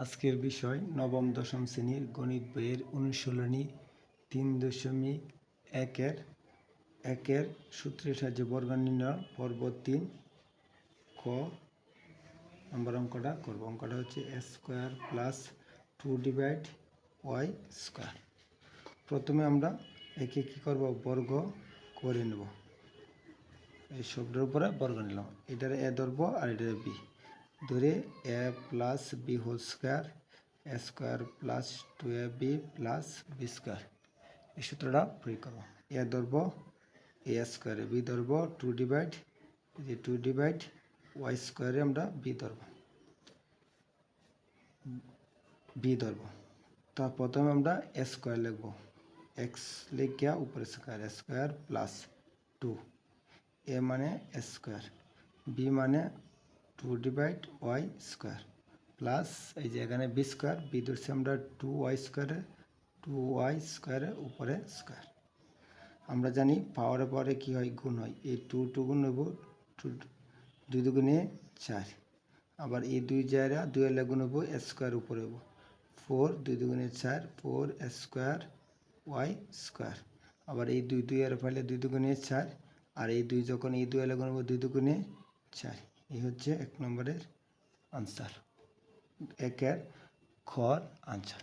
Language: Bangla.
আজকের বিষয় নবম দশম শ্রেণীর গণিত বইয়ের অনুশীলনী 3.1-এর সূত্রের সাহায্যে বর্গ নির্ণয় পর্ব 3 ক নম্বর অঙ্কটা করব। অঙ্কটা হচ্ছে a square plus 2/y square. প্রথমে আমরা একে কী করব, বর্গ করে নেব। এই শব্দের উপরে বর্গ নিলাম, এটার এ ধরবো আর এটার বি ধরে a plus B whole square A square plus 2ab plus B square. এই সূত্রটা প্রয়োগ করবো। এ ধরবো এ স্কোয়ারে, বি ধরবো 2/y স্কোয়ারে আমরা বি ধরবো। তা প্রথমে আমরা এ স্কোয়ার লিখবো, এক্স লিখিয়া উপরে স্কোয়ার এ স্কোয়ার প্লাস 2, এ মানে এ স্কোয়ার, বি মানে 2/y স্কোয়ার প্লাস এই যে এখানে বি স্কোয়ার, বি ধরছি আমরা 2y স্কোয়ারের উপরে স্কোয়ার। আমরা জানি পাওয়ারে পাওয়ারে কী হয়, গুণ হয়। এই 2 গুণ নেব, 2 দুগুণে 4, আবার এই 2 জায়গা 2 এর গুণ নেব, এ স্কোয়ার উপরে নেব 4, 2 দুগুণে 4 4 স্কোয়ার ওয়াই স্কোয়ার। আবার এই 2 এর ফলে 2 দুগুণে 4, আর এই 2 যখন এই 2 এর গুণ নেব 2 দুগুণে 4। এই হচ্ছে 1 নম্বরের আনসার, 1-এর খর আনসার।